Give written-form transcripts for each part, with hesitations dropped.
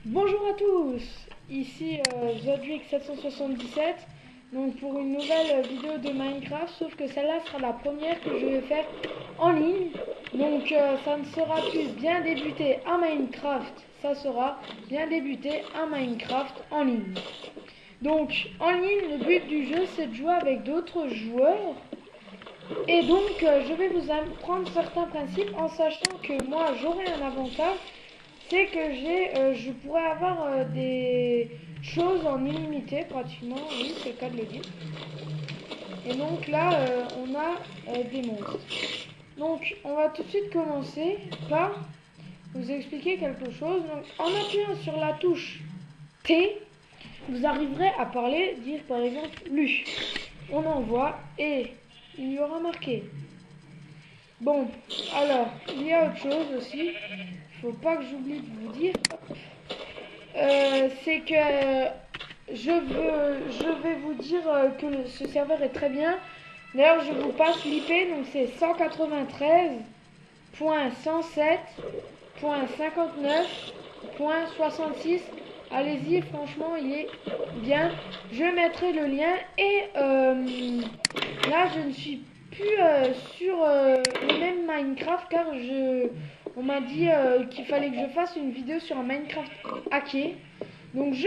Bonjour à tous, ici Zodric777, donc pour une nouvelle vidéo de Minecraft, sauf que celle-là sera la première que je vais faire en ligne. Donc ça ne sera plus bien débuté à Minecraft, ça sera bien débuté à Minecraft en ligne. Donc en ligne, le but du jeu c'est de jouer avec d'autres joueurs. Et donc je vais vous apprendre certains principes en sachant que moi j'aurai un avantage, c'est que je pourrais avoir des choses en illimité pratiquement, oui c'est le cas de le dire. Et donc là on a des monstres. Donc on va tout de suite commencer par vous expliquer quelque chose. Donc en appuyant sur la touche T, vous arriverez à parler, dire par exemple lu. On envoie et il y aura marqué. Bon, alors, il y a autre chose aussi, il faut pas que j'oublie de vous dire, c'est que je vais vous dire que ce serveur est très bien. D'ailleurs, je vous passe l'IP, donc c'est 193.107.59.66. Allez-y, franchement, il est bien. Je mettrai le lien et là, je ne suis plus sur le même Minecraft car on m'a dit qu'il fallait que je fasse une vidéo sur un Minecraft hacké. Donc je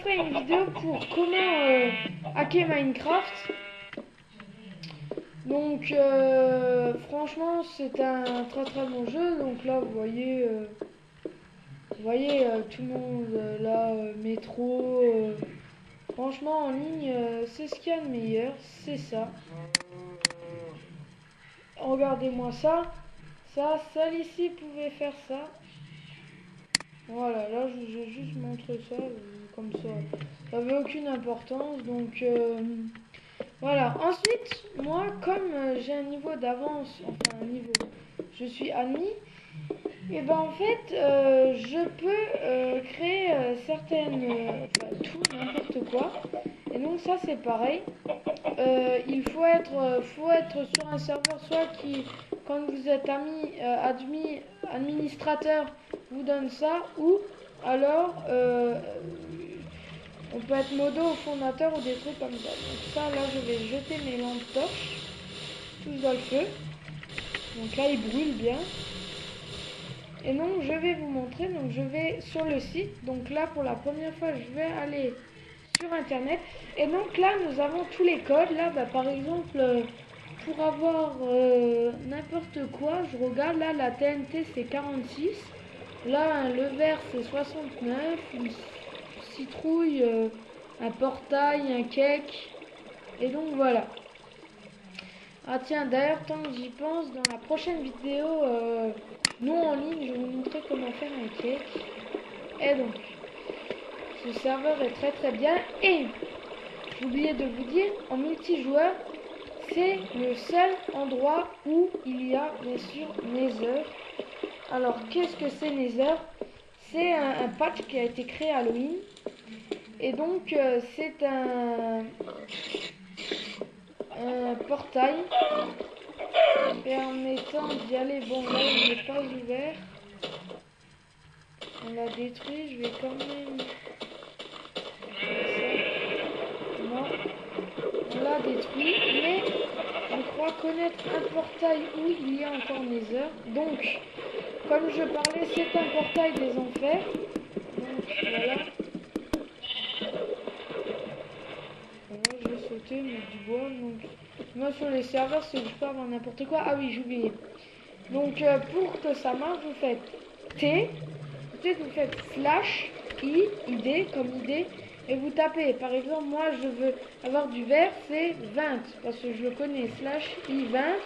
ferai une vidéo pour comment hacker Minecraft. Donc franchement c'est un très très bon jeu. Donc là vous voyez tout le monde là métro. Franchement en ligne c'est ce qu'il y a de meilleur, c'est ça. Regardez-moi ça. Ça ici pouvait faire ça. Voilà, là je vais juste montrer ça comme ça. Ça n'avait aucune importance. Donc voilà. Ensuite, moi comme j'ai un niveau d'avance, enfin un niveau, je suis admis. Et ben en fait, je peux créer certaines, enfin tout, n'importe quoi. Et donc ça c'est pareil. Il faut être sur un serveur soit qui, quand vous êtes administrateur, vous donne ça, ou alors on peut être modo ou fondateur ou des trucs comme ça. Donc ça là je vais jeter mes lampes torches tous dans le feu. Donc là il brûle bien. Et donc je vais vous montrer, donc je vais sur le site. Donc là pour la première fois je vais aller sur internet. Et donc là nous avons tous les codes. Là bah, par exemple pour avoir n'importe quoi, je regarde là la TNT c'est 46. Là le vert c'est 69. Une citrouille, un portail, un cake. Et donc voilà. Ah tiens d'ailleurs tant que j'y pense, dans la prochaine vidéo nous en ligne je vais vous montrer comment faire un cake. Et donc ce serveur est très très bien. Et j'ai oublié de vous dire, en multijoueur c'est le seul endroit où il y a bien sûr Nether. Alors qu'est-ce que c'est Nether? C'est un patch qui a été créé à Halloween. Et donc c'est un portail permettant d'y aller. Bon là il n'est pas ouvert. On l'a détruit, je vais quand même... Non, on l'a détruit, mais je crois connaître un portail où il y a encore Nether. Donc, comme je parlais, c'est un portail des enfers. Donc voilà. Voilà, je vais sauter, mettre du bois. Donc, moi sur les serveurs, c'est que je peux avoir n'importe quoi. Ah oui, j'ai oublié. Donc, pour que ça marche, vous faites T. Ensuite, vous faites slash id comme idée. Et vous tapez, par exemple, moi je veux avoir du vert, c'est 20, parce que je le connais, slash i20.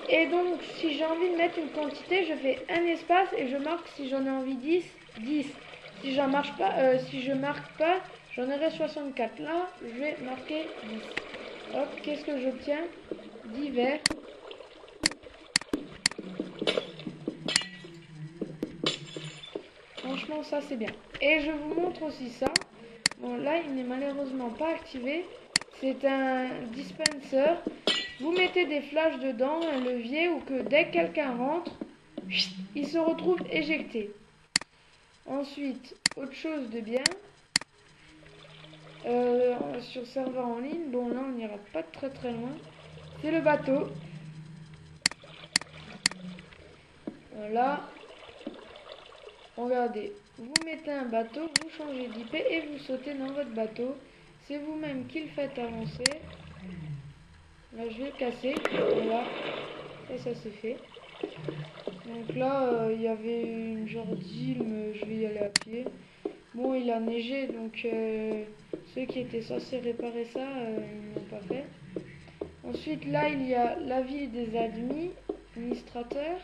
Et donc, si j'ai envie de mettre une quantité, je fais un espace et je marque si j'en ai envie 10, 10. Si je marque pas, j'en aurai 64. Là, je vais marquer 10. Hop, qu'est-ce que j'obtiens? 10 verts. Franchement, ça c'est bien. Et je vous montre aussi ça. Bon, là, il n'est malheureusement pas activé. C'est un dispenser. Vous mettez des flashs dedans, un levier, ou que dès que quelqu'un rentre, il se retrouve éjecté. Ensuite, autre chose de bien, sur serveur en ligne, bon là on n'ira pas très très loin, c'est le bateau. Voilà, regardez, vous mettez un bateau, vous changez d'IP et vous sautez dans votre bateau. C'est vous-même qui le faites avancer. Là je vais le casser, voilà, ça c'est fait. Donc là il y avait une genre d'île, mais je vais y aller à pied. Bon, il a neigé, donc ceux qui étaient censés réparer ça, ils n'ont pas fait. Ensuite, là, il y a la ville des administrateurs.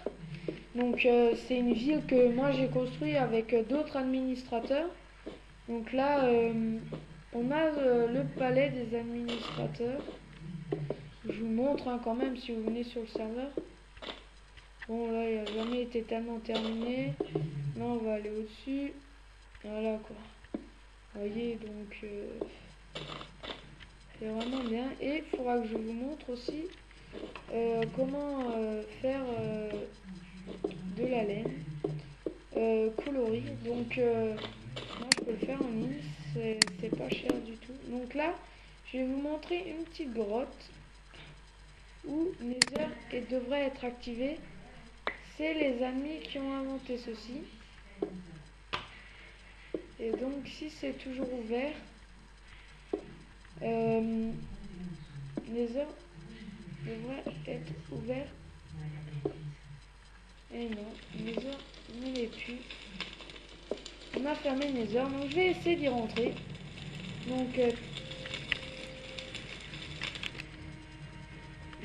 Donc, c'est une ville que moi j'ai construite avec d'autres administrateurs. Donc là, on a le palais des administrateurs. Je vous montre quand même si vous venez sur le serveur. Bon, là, il n'a jamais été tellement terminé. Là, on va aller au-dessus. Voilà quoi. Vous voyez, donc c'est vraiment bien. Et il faudra que je vous montre aussi comment faire de la laine coloris. Donc moi je peux le faire en ligne, c'est pas cher du tout. Donc là, je vais vous montrer une petite grotte où Nether devrait être activé. C'est les amis qui ont inventé ceci. Et donc si c'est toujours ouvert, Nether devrait être ouvert. Et non, Nether ne l'est plus. On a fermé Nether, donc je vais essayer d'y rentrer.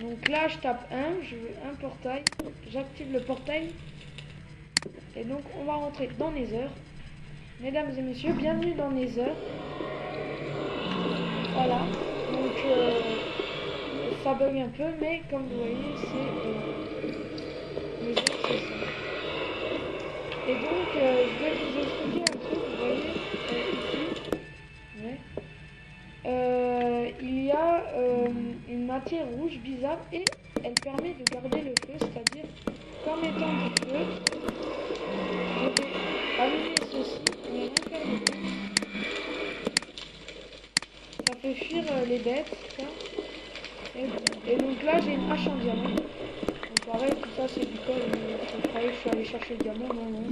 Donc là je tape 1, je veux un portail, j'active le portail. Et donc on va rentrer dans Nether. Mesdames et messieurs, bienvenue dans Nether. Voilà, donc ça bug un peu, mais comme vous voyez, c'est Nether, c'est ça. Et donc je vais vous expliquer un truc, vous voyez, ici. Ouais. Il y a une matière rouge bizarre et elle permet de garder le feu, c'est-à-dire qu'en mettant du feu, je vais allumer ceci, mais rien faire de plus. Ça fait fuir les bêtes, ça. Et donc là j'ai une hache en diamant. Donc pareil, tout ça c'est du code, je croyais que je suis allé chercher le diamant, non, non.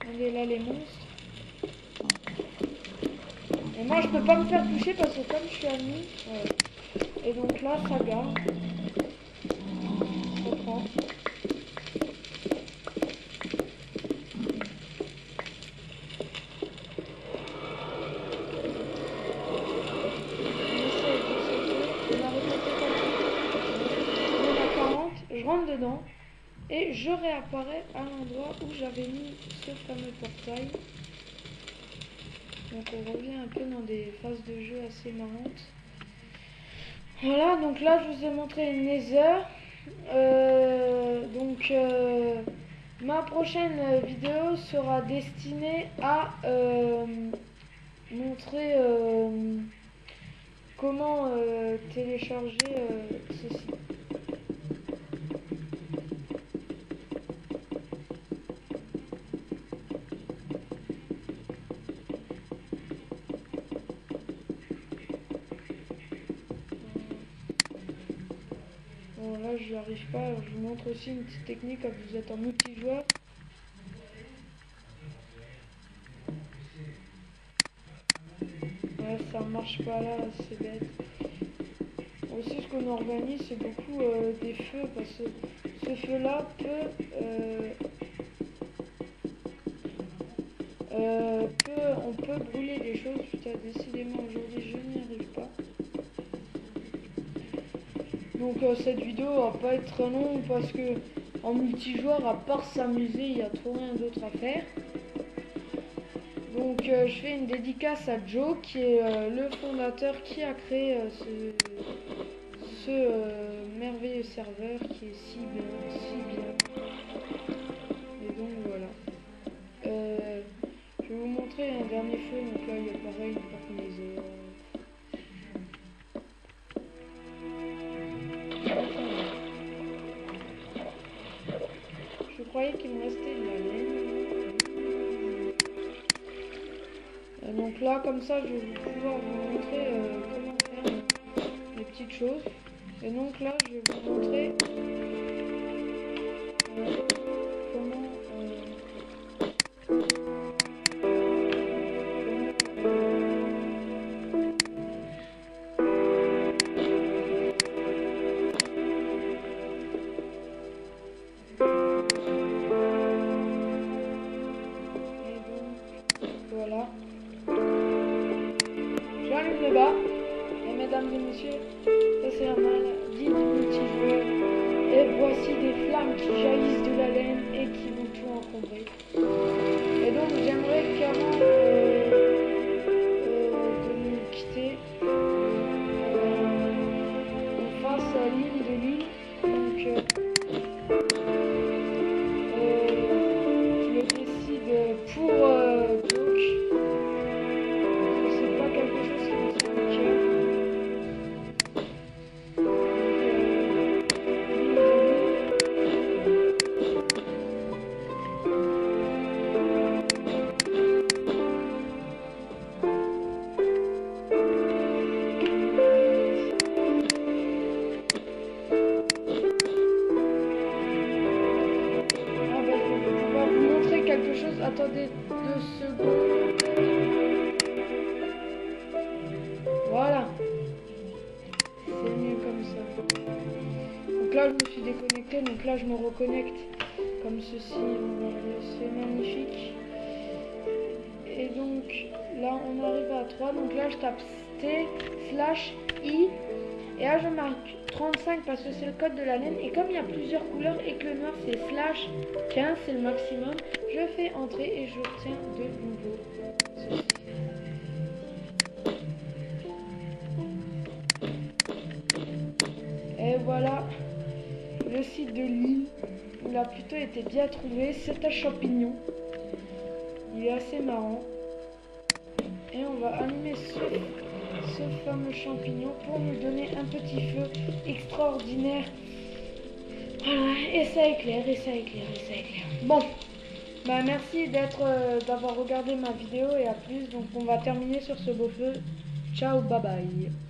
Regardez là les monstres. Et moi je peux pas me faire toucher parce que comme je suis ami, et donc là ça garde. Ça prend. Je rentre dedans et je réapparais à l'endroit où j'avais mis ce fameux portail. Donc on revient un peu dans des phases de jeu assez marrantes. Voilà, donc là je vous ai montré une Nether. Ma prochaine vidéo sera destinée à montrer comment télécharger ceci. Bon là je n'y arrive pas, alors je vous montre aussi une petite technique quand vous êtes en multijoueur. Ouais, ça marche pas là, c'est bête. Aussi ce qu'on organise c'est beaucoup des feux parce que ce feu là on peut brûler des choses. Putain, décidément aujourd'hui je n'y arrive pas. Donc cette vidéo va pas être très longue parce que en multijoueur, à part s'amuser, il y a trop rien d'autre à faire. Donc je fais une dédicace à Joe qui est le fondateur qui a créé ce merveilleux serveur qui est si bien, si bien. Et donc voilà. Je vais vous montrer un dernier feu. Donc là il y a pareil une porte maison. Je crois croyais qu'il me restait de la laine. Donc là, comme ça, je vais pouvoir vous montrer comment faire les petites choses. Et donc là, je vais vous montrer comment voilà. J'enlève le bas. Et mesdames et messieurs, ça c'est un maladie du multijoueur. Et voici des flammes qui jaillissent de la laine et qui vont tout encombrer. Et donc j'aimerais qu'avant de nous quitter, on fasse l'île de l'île. Donc je décide pour donc c'est pas quelque chose qui me tient au cœur. Quelque chose, attendez 2 secondes. Voilà, c'est mieux comme ça. Donc là je me suis déconnecté, donc là je me reconnecte comme ceci, c'est magnifique. Et donc là on arrive à 3, donc là je tape T/I et là je marque 35 parce que c'est le code de la laine, et comme il y a plusieurs couleurs et que le noir c'est /15, c'est le maximum, je fais entrer et je retiens de nouveau ceci. Et voilà le site de l'île. Il a plutôt été bien trouvé, c'est un champignon, il est assez marrant, et on va allumer ce fameux champignon pour nous donner un petit feu extraordinaire. Voilà, et ça éclaire, et ça éclaire, et ça éclaire. Bon, bah merci d'avoir regardé ma vidéo, et à plus. Donc on va terminer sur ce beau feu. Ciao, bye bye.